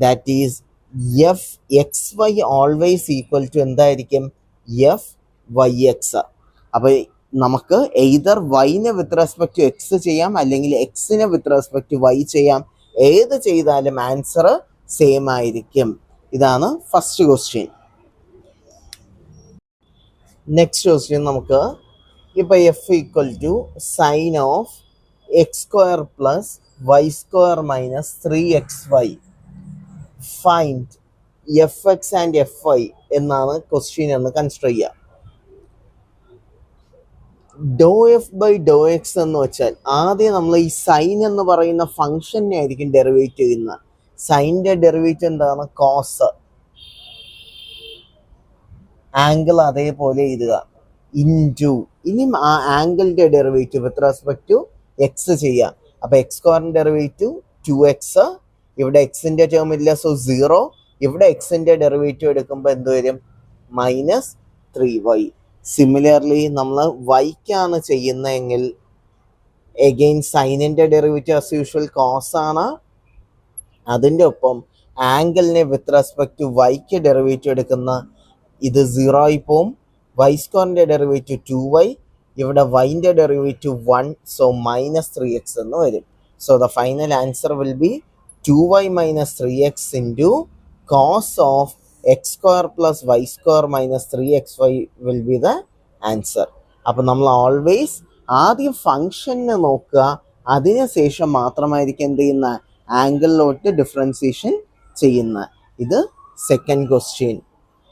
That is f x y always equal to എന്തായിരിക്കും? F y x. അപ്പോൾ നമുക്ക് എയ്തർ വൈനെ വിത്ത് റെസ്പെക്ട് ടു എക്സ് ചെയ്യാം, അല്ലെങ്കിൽ എക്സിനെ വിത്ത് റെസ്പെക്ട് ടു വൈ ചെയ്യാം. ഏത് ചെയ്താലും ആൻസർ സെയിം ആയിരിക്കും. ഇതാണ് ഫസ്റ്റ് ക്വസ്റ്റ്യൻ. നെക്സ്റ്റ് ക്വസ്റ്റ്യൻ നമുക്ക് ഇപ്പോൾ f equal to sine of x square plus y square minus 3xy. Find f x and f y എന്നാണ് ക്വസ്റ്റ്യൻ എന്ന് കൺസിഡർ ചെയ്യുക. Doe f by Dr x എന്ന് വെച്ചാൽ ആദ്യം നമ്മൾ ഈ സൈൻ എന്ന് പറയുന്ന ഫംഗ്ഷനെ ആയിരിക്കും ഡെറിവേറ്റ് ചെയ്യുന്നത്. സൈനിൻ്റെ ഡെറിവേറ്റീവ് എന്താണ്? കോസ്. ആംഗിൾ അതേപോലെ എഴുതുക. ഇൻറ്റു ഇനി ആ ആംഗിളിൻ്റെ derivative with respect to x ചെയ്യുക. അപ്പോൾ എക്സ് സ്ക്വയറിൻ്റെ ഡെറിവേറ്റീവ് 2x. ഇവിടെ എക്സിൻ്റെ ടേം ഇല്ല, സോ 0. ഇവിടെ എക്സിൻ്റെ ഡെറിവേറ്റീവ് എടുക്കുമ്പോൾ എന്ത് വരും? Minus 3y. സിമിലർലി നമ്മൾ വൈക്കാണ് ചെയ്യുന്നതെങ്കിൽ എഗെയിൻ സൈനിൻ്റെ ഡെറിവേറ്റീവ് ആസ് യൂഷ്വൽ കോസ് ആണ്. അതിൻ്റെ ഒപ്പം ആംഗിളിനെ വിത്ത് റെസ്പെക്ട് ടു വൈക്ക് ഡെറിവേറ്റീവ് എടുക്കുന്ന ഇത് 0 ആയി പോവും. വൈ സ്ക്വയറിൻ്റെ ഡെറിവേറ്റീവ് 2y. ഇവിടെ വൈൻ്റെ ഡെറിവേറ്റീവ് 1, സോ മൈനസ് 3x എന്ന് വരും. So the final answer will be 2y minus 3x into cos of x square plus y square minus 3xy will be the answer. അപ്പം നമ്മൾ ഓൾവേസ് ആദ്യം ഫംഗ്ഷനെ നോക്കുക, അതിനുശേഷം മാത്രമായിരിക്കും എന്ത് ചെയ്യുന്ന ആംഗിളിലോട്ട് ഡിഫറൻസിയേഷൻ ചെയ്യുന്ന. ഇത് സെക്കൻഡ് ക്വസ്റ്റ്യൻ.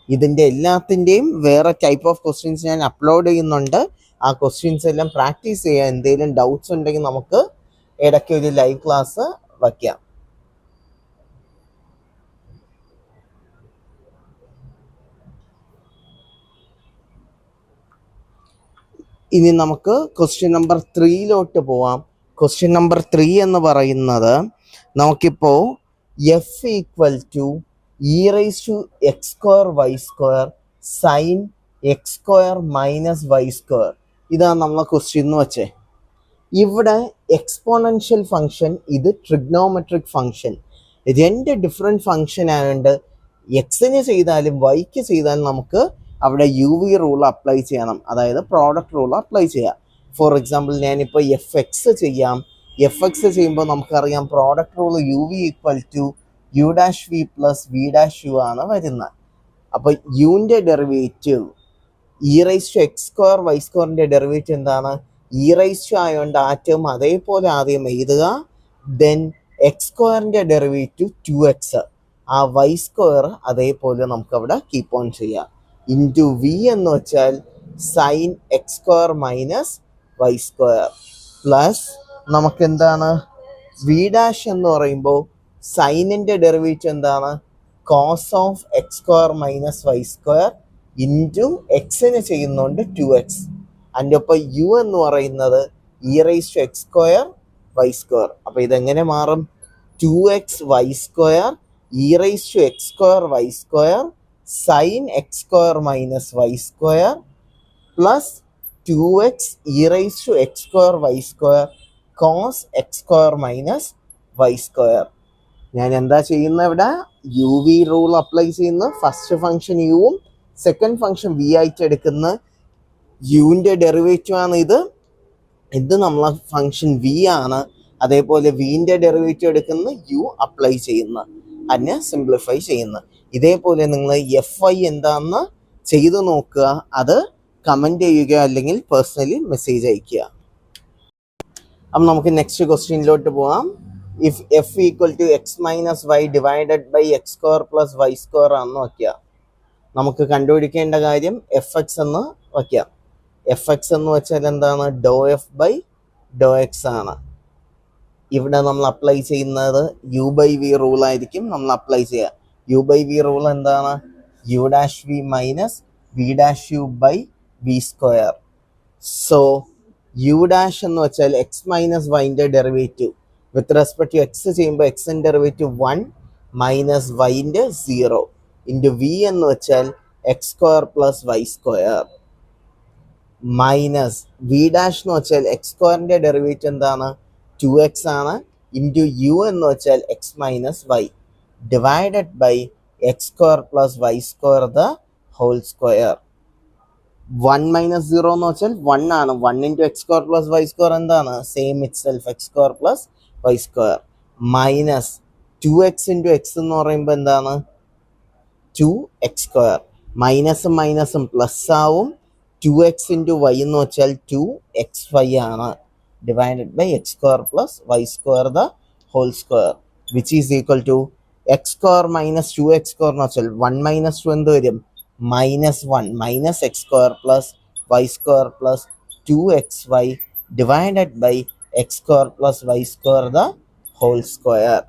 ഇതിൻ്റെ എല്ലാത്തിൻ്റെയും വേറെ ടൈപ്പ് ഓഫ് ക്വസ്റ്റ്യൻസ് ഞാൻ അപ്ലോഡ് ചെയ്യുന്നുണ്ട്. ആ ക്വസ്റ്റ്യൻസ് എല്ലാം പ്രാക്ടീസ് ചെയ്യുക. എന്തെങ്കിലും ഡൗട്ട്സ് ഉണ്ടെങ്കിൽ നമുക്ക് ഇടയ്ക്ക് ഒരു ലൈവ് ക്ലാസ് വയ്ക്കാം. ഇനി നമുക്ക് ക്വസ്റ്റ്യൻ നമ്പർ 3 പോവാം. ക്വസ്റ്റ്യൻ നമ്പർ 3 എന്ന് പറയുന്നത് നമുക്കിപ്പോൾ f equal to e raise to x square y square sine x square minus y square, ഇതാണ് നമ്മളെ ക്വസ്റ്റ്യൻ എന്ന് വെച്ചേ. ഇവിടെ എക്സ്പോണൻഷ്യൽ ഫംഗ്ഷൻ, ഇത് ട്രിഗ്നോമെട്രിക് ഫംഗ്ഷൻ, രണ്ട് ഡിഫറെൻറ്റ് ഫംഗ്ഷൻ ആയതുകൊണ്ട് എക്സിന് ചെയ്താലും വൈക്ക് ചെയ്താലും നമുക്ക് അവിടെ യു വി റൂൾ അപ്ലൈ ചെയ്യണം, അതായത് പ്രോഡക്റ്റ് റൂൾ അപ്ലൈ ചെയ്യാം. ഫോർ എക്സാമ്പിൾ ഞാനിപ്പോൾ എഫ് എക്സ് ചെയ്യാം. എഫ് എക്സ് ചെയ്യുമ്പോൾ നമുക്കറിയാം product rule u v equal to u dash v plus v dash u ആണ് വരുന്നത്. അപ്പോൾ യുവിൻ്റെ derivative e raise to x square y സ്ക്വയറിൻ്റെ ഡെറിവേറ്റീവ് എന്താണ്? ഇ റൈസ് ടു ആയതുകൊണ്ട് ആ ടേം അതേപോലെ ആദ്യം എഴുതുക. ദെൻ എക്സ് സ്ക്വയറിൻ്റെ ഡെറിവേറ്റീവ് 2x, ആ വൈ സ്ക്വയർ അതേപോലെ നമുക്കവിടെ കീപ്പ് ഓൺ ചെയ്യാം. ഇൻറ്റു വി എന്ന് വെച്ചാൽ sine x square minus y square plus നമുക്കെന്താണ് വി ഡാഷ് എന്ന് പറയുമ്പോൾ സൈനിൻ്റെ ഡെറിവേറ്റീവ് എന്താണ്? Cos of x square minus y square into എക്സിന് ചെയ്യുന്നതുകൊണ്ട് 2x. അതിൻ്റെ ഒപ്പം യു എന്ന് പറയുന്നത് e raise to x square y square. അപ്പോൾ ഇതെങ്ങനെ മാറും? 2x y square e raise to x square y square sine x square minus y square plus 2x e raised to x square y square cos x square minus y square. ഞാൻ എന്താ ചെയ്യുന്നത് ഇവിടെ? യു വി റൂൾ അപ്ലൈ ചെയ്യുന്നു. ഫസ്റ്റ് ഫംഗ്ഷൻ യുവും സെക്കൻഡ് ഫംഗ്ഷൻ വി ആയിട്ട് എടുക്കുന്ന യുവിൻ്റെ ഡെറിവേറ്റീവ് ആണ് ഇത്. ഇത് നമ്മളെ ഫംഗ്ഷൻ വി ആണ്. അതേപോലെ വിൻ്റെ ഡെറിവേറ്റീവ് എടുക്കുന്ന യു അപ്ലൈ ചെയ്യുന്ന, അതിനെ സിംപ്ലിഫൈ ചെയ്യുന്ന. ഇതേപോലെ നിങ്ങൾ എഫ് ഐ എന്താണെന്ന് ചെയ്ത് നോക്കുക. അത് കമൻറ്റ് ചെയ്യുക അല്ലെങ്കിൽ പേഴ്സണലി മെസ്സേജ് അയയ്ക്കുക. അപ്പം നമുക്ക് നെക്സ്റ്റ് ക്വസ്റ്റ്യനിലോട്ട് പോകാം. If f equal to x minus y divided by x square plus y square ആണെന്ന് വയ്ക്കുക. നമുക്ക് കണ്ടുപിടിക്കേണ്ട കാര്യം എഫ് എക്സ് എന്ന് വയ്ക്കാം. എഫ് എക്സ് എന്ന് വെച്ചാൽ എന്താണ്? ഡോ എഫ് ബൈ ഡോ എക്സ് ആണ്. ഇവിടെ നമ്മൾ അപ്ലൈ ചെയ്യുന്നത് യു ബൈ വി റൂൾ ആയിരിക്കും നമ്മൾ അപ്ലൈ ചെയ്യുക. യു ബൈ വി റൂൾ എന്താണ്? U dash v minus v dash u by v square. So u dash എന്ന് വെച്ചാൽ എക്സ് മൈനസ് വൈൻ്റെ derivative with respect to x ചെയ്യുമ്പോൾ എക്സിൻ്റെ ഡെറിവേറ്റീവ് 1 മൈനസ് വൈൻ്റെ 0 ഇൻറ്റു വി എന്ന് വെച്ചാൽ x square plus y square minus v dash എന്ന് വെച്ചാൽ എക്സ് സ്ക്വയറിൻ്റെ ഡെറിവേറ്റീവ് എന്താണ്? 2x ആണ് ഇൻറ്റു യു എന്ന് വെച്ചാൽ x minus y divided by x square plus y square the whole square. 1 minus 0 എന്ന് വെച്ചാൽ 1 ആണ്. 1 into x square plus y square എന്താണ്? Same itself x square plus y square minus 2x into x എന്ന് പറയുമ്പോൾ എന്താണ്? 2x square. മൈനസും മൈനസും പ്ലസ് ആവും. 2x ഇൻറ്റു വൈ എന്ന് വെച്ചാൽ 2xy ആണ് divided by x square plus y square the whole square which is equal to x square minus 2x square എന്ന് വെച്ചാൽ 1 മൈനസ് 2 എന്ത് വരും? -1 minus x square plus y square plus 2xy divided by x square plus y square the whole square.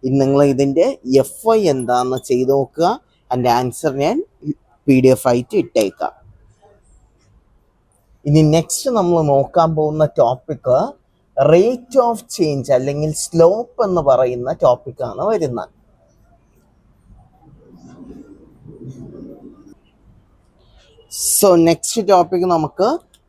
ഇനി നിങ്ങൾ ഇതിൻ്റെ എഫ് ഐ എന്താണെന്ന് ചെയ്ത് നോക്കുക. അതിൻ്റെ ആൻസർ ഞാൻ PDF ആയിട്ട് ഇട്ടേക്കാം. ഇനി നെക്സ്റ്റ് നമ്മൾ നോക്കാൻ പോകുന്ന ടോപ്പിക്ക് റേറ്റ് ഓഫ് ചേഞ്ച് അല്ലെങ്കിൽ സ്ലോപ്പ് എന്ന് പറയുന്ന ടോപ്പിക്കാണ് വരുന്നത്. സോ നെക്സ്റ്റ് ടോപ്പിക് നമുക്ക്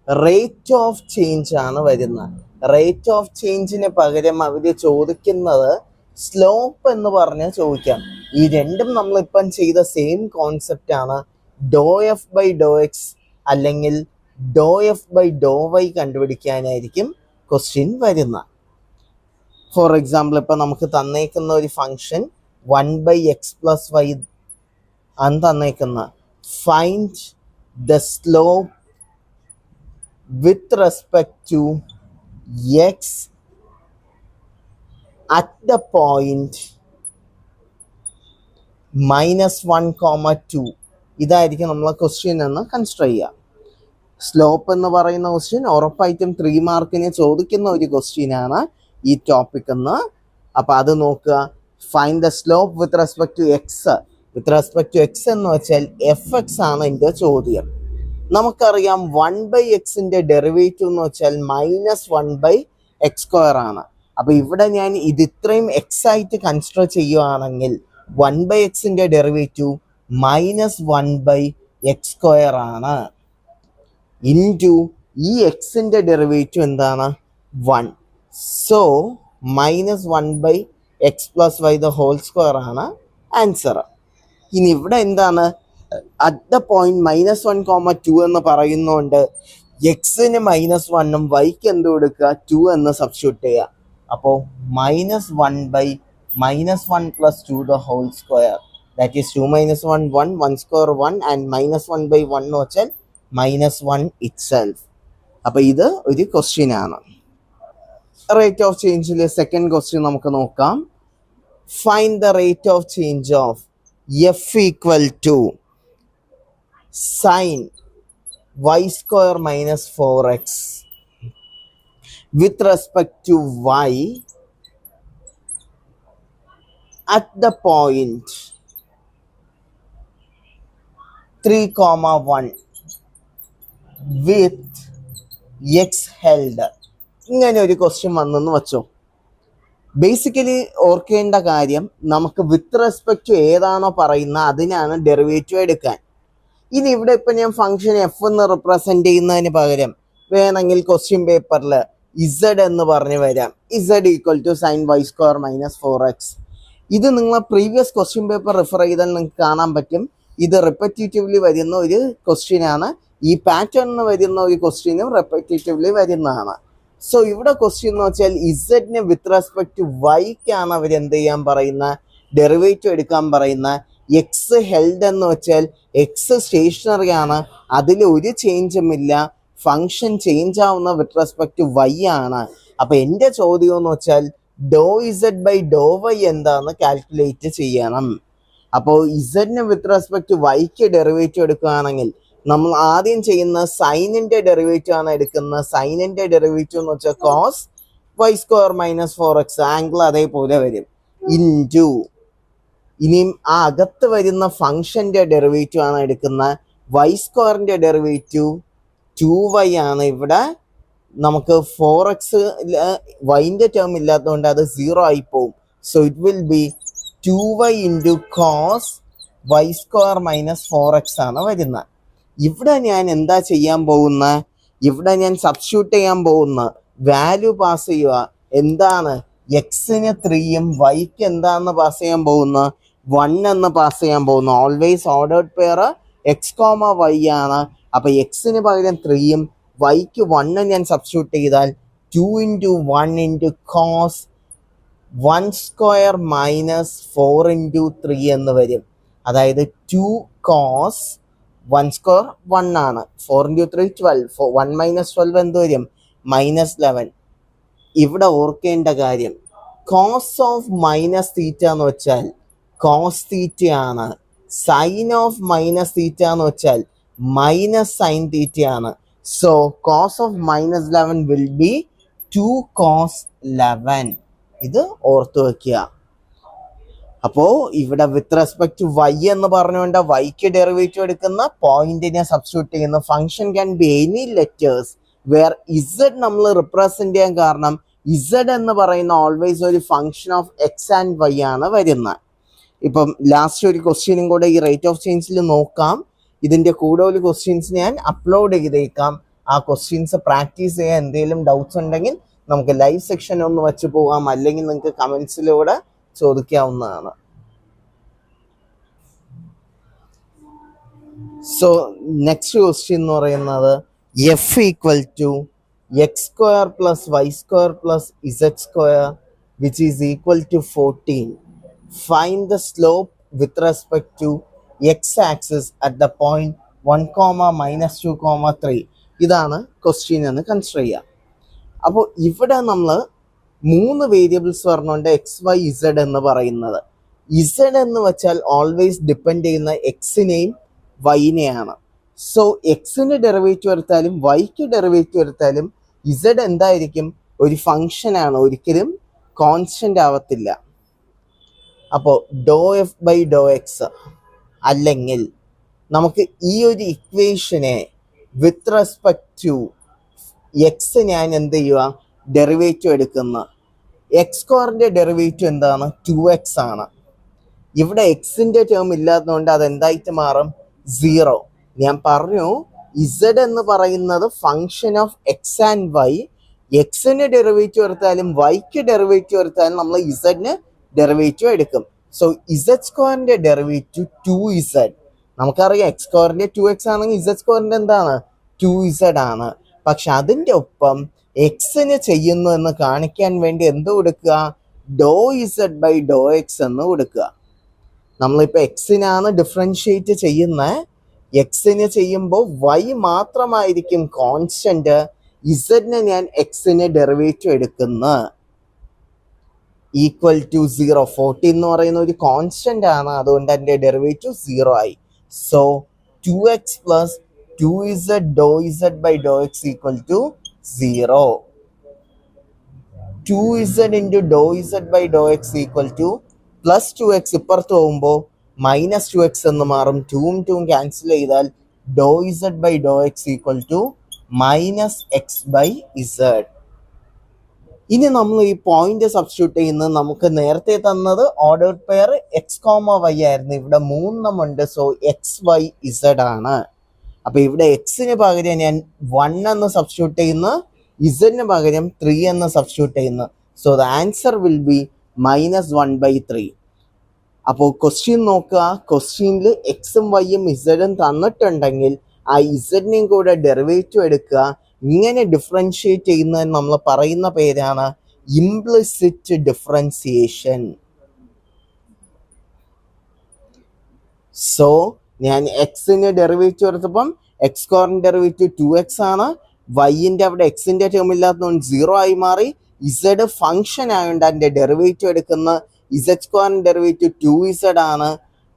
റേറ്റ് ഓഫ് ചേഞ്ച് ആണ് വരുന്നത്. റേറ്റ് ഓഫ് ചേഞ്ചിന് പകരം അവർ ചോദിക്കുന്നത് സ്ലോപ്പ് എന്ന് പറഞ്ഞ് ചോദിക്കാം. ഈ രണ്ടും നമ്മളിപ്പം ചെയ്ത സെയിം കോൺസെപ്റ്റ് ആണ്. Do f by Dr x അല്ലെങ്കിൽ do f by do y കണ്ടുപിടിക്കാനായിരിക്കും ക്വസ്റ്റ്യൻ വരുന്നത്. ഫോർ എക്സാമ്പിൾ ഇപ്പം നമുക്ക് തന്നേക്കുന്ന ഒരു ഫംഗ്ഷൻ 1/x + y ആണ് തന്നേക്കുന്നത്. Find the slope with respect to x at the point -1, 2. ഇതായിരിക്കും നമ്മളെ ക്വസ്റ്റ്യൻ എന്ന് കൺസിഡർ ചെയ്യുക. സ്ലോപ്പ് എന്ന് പറയുന്ന ക്വസ്റ്റ്യൻ ഉറപ്പായിട്ടും 3 മാർക്കിന് ചോദിക്കുന്ന ഒരു ക്വസ്റ്റ്യൻ ആണ് ഈ ടോപ്പിക് എന്ന്. അപ്പോൾ അത് നോക്കുക. Find the slope with respect to x. With respect to x എന്ന് വെച്ചാൽ എഫ് എക്സ് ആണ് എൻ്റെ ചോദ്യം. നമുക്കറിയാം 1/xന്റെ ഡെറിവേറ്റീവ് എന്ന് വെച്ചാൽ -1/x² ആണ്. അപ്പോൾ ഇവിടെ ഞാൻ ഇത് ഇത്രയും എക്സ് ആയിട്ട് കൺസിഡർ ചെയ്യുകയാണെങ്കിൽ 1/xന്റെ ഡെറിവേറ്റീവ് -1/x² ആണ് ഇൻറ്റു ഈ എക്സിൻ്റെ ഡെറിവേറ്റീവ് എന്താണ്? 1. So -1/x + y the whole square ആണ് ആൻസർ. ഇനി ഇവിടെ എന്താണ്? അറ്റ് ദ പോയിന്റ് -1, 2 എന്ന് പറയുന്നതുകൊണ്ട് എക്സിന് -1ഉം വൈക്ക് എന്ത് കൊടുക്കുക? 2 എന്ന് സബ്സ്റ്റിറ്റ്യൂട്ട് ചെയ്യുക. അപ്പോൾ -1/(1 + 2) the whole square that is 2 - 1 1 1 സ്ക്വയർ 1 ആൻഡ് -1/1 എന്ന് വെച്ചാൽ -1 itself. അപ്പോൾ ഇത് ഒരു ക്വസ്റ്റ്യൻ ആണ്. റേറ്റ് ഓഫ് ചേഞ്ചിൽ സെക്കൻഡ് ക്വസ്റ്റ്യൻ നമുക്ക് നോക്കാം. Find the rate of change of f equal to sin y² - 4x with respect to y at the point 3, 1 with x held. ഇങ്ങനെ ഒരു ക്വസ്റ്റ്യൻ വന്നെന്ന് വെച്ചോ. ബേസിക്കലി ഓർക്കേണ്ട കാര്യം, നമുക്ക് വിത്ത് റെസ്പെക്ട് ടു ഏതാണോ പറയുന്നത് അതിനാണ് ഡെറിവേറ്റീവ് എടുക്കാൻ. ഇനി ഇവിടെ ഇപ്പൊ ഞാൻ ഫംഗ്ഷൻ എഫ് എന്ന് റിപ്രസെന്റ് ചെയ്യുന്നതിന് പകരം വേണമെങ്കിൽ ക്വസ്റ്റ്യൻ പേപ്പറിൽ ഇസഡ് എന്ന് പറഞ്ഞു വരാം. Z equal to sine y square minus 4x. ഇത് നിങ്ങൾ പ്രീവിയസ് ക്വസ്റ്റ്യൻ പേപ്പർ റെഫർ ചെയ്താൽ നിങ്ങൾക്ക് കാണാൻ പറ്റും. ഇത് റിപ്പറ്റീറ്റീവ്ലി വരുന്ന ഒരു ക്വസ്റ്റ്യൻ ആണ്. ഈ പാറ്റേണിന് വരുന്ന ഒരു ക്വസ്റ്റ്യനും റിപ്പറ്റീറ്റീവ്ലി വരുന്നതാണ്. സോ ഇവിടെ ക്വസ്റ്റ്യൻ എന്ന് വെച്ചാൽ ഇസഡിന് വിത്ത് റെസ്പെക്ട് ടു വൈക്കാണ് അവർ എന്ത് ചെയ്യാൻ പറയുന്ന ഡെറിവേറ്റീവ് എടുക്കാൻ പറയുന്ന. എക്സ് ഹെൽഡ് എന്ന് വെച്ചാൽ എക്സ് സ്റ്റേഷനറി ആണ്, അതിൽ ഒരു ചേഞ്ചും ഇല്ല. ഫംഗ്ഷൻ ചേഞ്ച് ആവുന്ന വിത്ത് റെസ്പെക്ട് ടു വൈ ആണ്. അപ്പൊ എൻ്റെ ചോദ്യം എന്ന് വെച്ചാൽ ഡോ ഇസഡ് ബൈ ഡോ വൈ എന്താന്ന് കാൽക്കുലേറ്റ് ചെയ്യണം. അപ്പോൾ ഇസഡിന് വിത്ത് റെസ്പെക്ട് ടു വൈക്ക് ഡെറിവേറ്റീവ് എടുക്കുകയാണെങ്കിൽ നമ്മൾ ആദ്യം ചെയ്യുന്ന സൈനിന്റെ ഡെറിവേറ്റീവ് ആണ് എടുക്കുന്നത്. സൈനിന്റെ ഡെറിവേറ്റീവ് എന്ന് വെച്ചാൽ cos y square minus 4x, angle അതേപോലെ വരും, ഇൻറ്റു ഇനിയും ആ അകത്ത് വരുന്ന ഫംഗ്ഷന്റെ ഡെറിവേറ്റീവ് ആണ് എടുക്കുന്നത്. വൈ സ്ക്വയറിന്റെ ഡെറിവേറ്റീവ് 2y ആണ്. ഇവിടെ നമുക്ക് 4x വൈൻ്റെ ടേം ഇല്ലാത്തതുകൊണ്ട് അത് 0 ആയി പോവും. So it will be 2y into cos y square minus 4x ആണ് വരുന്നത്. ഇവിടെ ഞാൻ എന്താ ചെയ്യാൻ പോകുന്ന, ഇവിടെ ഞാൻ സബ്സ്റ്റിറ്റ്യൂട്ട് ചെയ്യാൻ പോകുന്ന വാല്യൂ പാസ് ചെയ്യുക. എന്താണ്, എക്സിന് 3യും വൈക്ക് എന്താണെന്ന് പാസ് ചെയ്യാൻ പോകുന്ന 1 എന്ന് പാസ് ചെയ്യാൻ പോകുന്നു. Always ordered pair x comma y ആണ്. അപ്പൊ എക്സിന് പകരം 3യും വൈക്ക് 1 ഞാൻ സബ്സ്റ്റിറ്റ്യൂട്ട് ചെയ്താൽ 2 into 1 into cos 1 square minus 4 into 3 എന്ന് വരും. അതായത് 2 കോസ് 1 സ്ക്വയർ 1 ആണ്, 4 ഇൻറ്റു 3 12, 1 മൈനസ് 12 എന്ത് വരും, മൈനസ് 11. ഇവിടെ ഓർക്കേണ്ട കാര്യം കോസ് ഓഫ് മൈനസ് തീറ്റ എന്ന് വെച്ചാൽ കോസ് തീറ്റ ആണ്. സൈൻ ഓഫ് മൈനസ് തീറ്റ എന്ന് വെച്ചാൽ മൈനസ് സൈൻ തീറ്റ ആണ്. So cos of minus 11 will be 2 cos 11. ഇത് ഓർത്തു വെക്കുക. അപ്പോൾ ഇവിടെ വിത്ത് റെസ്പെക്ട് ടു വൈ എന്ന് പറഞ്ഞുകൊണ്ട് വൈക്ക് ഡെറിവേറ്റീവ് എടുക്കുന്ന പോയിന്റിനെ സബ്സ്റ്റിറ്റ്യൂട്ട് ചെയ്യുന്ന. Function can be any letters where z നമ്മൾ റിപ്രസെന്റ് ചെയ്യാൻ കാരണം ഇസഡ് എന്ന് പറയുന്ന ഓൾവേസ് ഒരു function of x and y ആണ് വരുന്നത്. ഇപ്പം ലാസ്റ്റ് ഒരു ക്വസ്റ്റ്യനും കൂടെ ഈ റേറ്റ് ഓഫ് ചേഞ്ചിൽ നോക്കാം. ഇതിൻ്റെ കൂടുതൽ ക്വസ്റ്റ്യൻസ് ഞാൻ അപ്ലോഡ് ചെയ്തേക്കാം. ആ ക്വസ്റ്റ്യൻസ് പ്രാക്ടീസ് ചെയ്യാൻ എന്തെങ്കിലും ഡൗട്ട്സ് ഉണ്ടെങ്കിൽ നമുക്ക് ലൈവ് സെക്ഷൻ ഒന്ന് വെച്ച് പോകാം, അല്ലെങ്കിൽ നിങ്ങൾക്ക് കമൻസിലൂടെ ചോദിക്കാവുന്നതാണ്. സോ നെക്സ്റ്റ് ക്വസ്റ്റ്യൻ എന്ന് പറയുന്നത് f equal to x square plus y square plus z square which is equal to 14. Find the slope with respect to x axis at the point 1, -2, 3. ഇതാണ് ക്വസ്റ്റ്യൻ എന്ന് കൺസിഡർ ചെയ്യുക. അപ്പോൾ ഇവിടെ നമ്മൾ 3 വേരിയബിൾസ് പറഞ്ഞുകൊണ്ട് എക്സ് വൈ ഇസഡ് എന്ന് പറയുന്നത്. ഇസഡ് എന്ന് വെച്ചാൽ ഓൾവേസ് ഡിപ്പെൻഡ് ചെയ്യുന്ന എക്സിനെയും വൈനെയാണ്. സോ എക്സിന് ഡെറിവേറ്റീവ് എടുത്താലും വൈക്ക് ഡെറിവേറ്റീവ് എടുത്താലും ഇസഡ് എന്തായിരിക്കും, ഒരു ഫംഗ്ഷനാണ്, ഒരിക്കലും കോൺസ്റ്റന്റ് ആവത്തില്ല. അപ്പോൾ ഡോ എഫ് ബൈ ഡോ എക്സ്, അല്ലെങ്കിൽ നമുക്ക് ഈ ഒരു ഇക്വേഷനെ വിത്ത് റെസ്പെക്ട് ടു എക്സ് ഞാൻ എന്ത് ചെയ്യുക, ഡെറിവേറ്റീവ് എടുക്കുന്ന. എക്സ് സ്ക്വയറിൻ്റെ ഡെറിവേറ്റീവ് എന്താണ്, 2x ആണ്. ഇവിടെ എക്സിൻ്റെ ടേം ഇല്ലാത്തതുകൊണ്ട് അതെന്തായിട്ട് മാറും, 0. ഞാൻ പറഞ്ഞു ഇസഡ് എന്ന് പറയുന്നത് function of x and y. എക്സിന് ഡെറിവേറ്റീവ് എടുത്താലും വൈക്ക് ഡെറിവേറ്റീവ് എടുത്താലും നമ്മൾ ഇസഡിന് ഡെറിവേറ്റീവ് എടുക്കും. സോ ഇസഡ് സ്ക്വയറിൻ്റെ ഡെറിവേറ്റീവ് 2z. നമുക്കറിയാം എക്സ് സ്ക്വയറിൻ്റെ 2x ആണെങ്കിൽ ഇസഡ് സ്ക്വയറിൻ്റെ എന്താണ്, 2z ആണ്. പക്ഷെ അതിൻ്റെ ഒപ്പം എക്സിന് ചെയ്യുന്നു എന്ന് കാണിക്കാൻ വേണ്ടി എന്ത് കൊടുക്കുക, ഡോ ഇസഡ് ബൈ ഡോ എക്സ് എന്ന് കൊടുക്കുക. നമ്മളിപ്പോൾ എക്സിനാണ് ഡിഫറൻഷിയേറ്റ് ചെയ്യുന്നത്. എക്സിന് ചെയ്യുമ്പോൾ വൈ മാത്രമായിരിക്കും കോൺസ്റ്റന്റ്, ഇസഡിന് ഞാൻ എക്സിന് ഡെറിവേറ്റീവ് എടുക്കുന്ന. Equal to 0. 14 എന്ന് പറയുന്ന ഒരു കോൺസ്റ്റന്റ് ആണ്, അതുകൊണ്ട് എൻ്റെ ഡെറിവേറ്റീവ് 0 ആയി. So 2x plus 2z doe z by Dr x equal to 0. 2z into doe z by Dr x equal to plus 2x ഇപ്പുറത്ത് പോകുമ്പോൾ മൈനസ് 2x എന്ന് മാറും. 2ഉം 2ഉം ക്യാൻസൽ ചെയ്താൽ do z by Dr x equal to minus x by z. ഇനി നമ്മൾ ഈ പോയിന്റ് സബ്സ്റ്റിറ്റ്യൂട്ട് ചെയ്യുന്നത് നമുക്ക് നേരത്തെ തന്നത് ordered pair x comma y ആയിരുന്നു. ഇവിടെ മൂന്നെണ്ണമുണ്ട്. സോ എക്സ് വൈ ഇസഡ് ആണ്. അപ്പൊ ഇവിടെ എക്സിന് പകരം ഞാൻ 1 എന്ന് സബ്സ്റ്റിറ്റ്യൂട്ട് ചെയ്യുന്നു, ഇസഡിന് പകരം 3 എന്ന് സബ്സ്റ്റിറ്റ്യൂട്ട് ചെയ്യുന്നു. So the answer will B -1/3. അപ്പോൾ ക്വസ്റ്റ്യൻ നോക്കുക. ക്വസ്റ്റ്യനിൽ എക്സും വൈയും ഇസഡും തന്നിട്ടുണ്ടെങ്കിൽ ആ ഇസഡിനെയും കൂടെ ഡെറിവേറ്റീവ് എടുക്കുക. ഇങ്ങനെ ഡിഫറൻഷിയേറ്റ് ചെയ്യുന്നതിന് നമ്മൾ പറയുന്ന പേരാണ് ഇംപ്ലിസിറ്റ് ഡിഫറൻസിയേഷൻ. സോ ഞാൻ എക്സിന് ഡെറിവേറ്റീവ് എടുത്തപ്പം എക്സ് സ്ക്വയറിന്റെ ഡെറിവേറ്റീവ് 2x ആണ്. വൈൻ്റെ അവിടെ എക്സിന്റെ ടേം ഇല്ലാത്തതുകൊണ്ട് 0 ആയി മാറി. ഇസഡ് ഫംഗ്ഷൻ ആയതുകൊണ്ട് അതിന്റെ ഡെറിവേറ്റീവ് എടുക്കുന്ന ഇസഡ് സ്ക്വയറിന്റെ ഡെറിവേറ്റീവ് 2z ആണ്.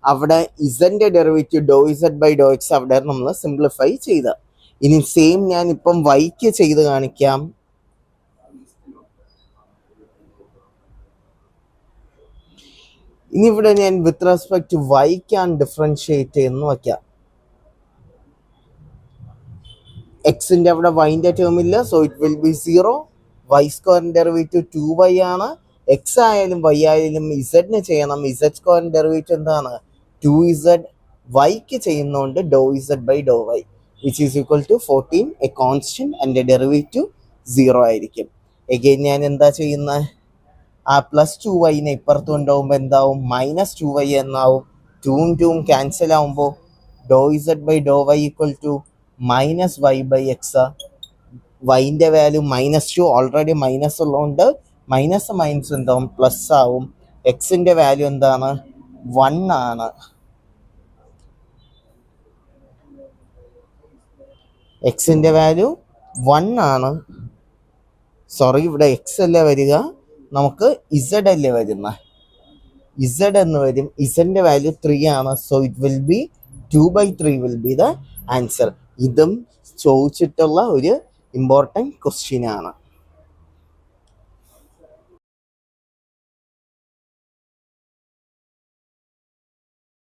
അവിടെ ഇസഡിന്റെ derivative do z by Dr x അവിടെ നമ്മൾ സിംപ്ലിഫൈ ചെയ്ത. ഇനി സെയിം ഞാൻ ഇപ്പം വൈക്ക് ചെയ്ത് കാണിക്കാം. ഇനി ഇവിടെ ഞാൻ വിത്ത് റെസ്പെക്ട് ടു വൈക്കാണ് ഡിഫറൻഷിയേറ്റ് ചെയ്യുന്നു വയ്ക്കാം. എക്സിന്റെ അവിടെ വൈൻ്റെ ടേം ഇല്ല. So it will be 0. Y സ്ക്വയറിന്റെ ഡെറിവേറ്റീവ് 2y ആണ്. എക്സ് ആയാലും വൈ ആയാലും ഇസഡിന് ചെയ്യണം. ഇസഡ് സ്ക്വയറിന്റെ ഡെറിവേറ്റീവ് എന്താണ്? 2z. വൈക്ക് ചെയ്യുന്നതുകൊണ്ട് do z by do y which is equal to 14, a constant. എൻ്റെ ഡെറിവേറ്റീവ് 0 ആയിരിക്കും. എഗെയിൻ ഞാൻ എന്താ ചെയ്യുന്നത്? ആ +2y ഇപ്പുറത്ത് കൊണ്ടുപോകുമ്പോൾ എന്താവും? -2y എന്നാവും. 2ഉം 2ഉം ക്യാൻസൽ ആവുമ്പോൾ do z by do y equal to -y/x. വൈൻ്റെ വാല്യൂ -2, ഓൾറെഡി മൈനസ് ഉള്ളതുകൊണ്ട് മൈനസ് എന്താവും? പ്ലസ് ആവും. എക്സിൻ്റെ വാല്യൂ എന്താണ്? 1 ആണ്. എക്സിൻ്റെ വാല്യൂ 1 ആണ്. സോറി, ഇവിടെ എക്സ് അല്ലേ വരിക, നമുക്ക് ഇസഡ് അല്ലേ വരുന്ന. ഇസഡ് എന്ന് വരും. ഇസഡിന്റെ വാല്യൂ 3 ആണ്. So it will B 2/3 will be the answer. ഇതും ചോദിച്ചിട്ടുള്ള ഒരു ഇമ്പോർട്ടൻറ്റ് ക്വസ്റ്റ്യൻ ആണ്.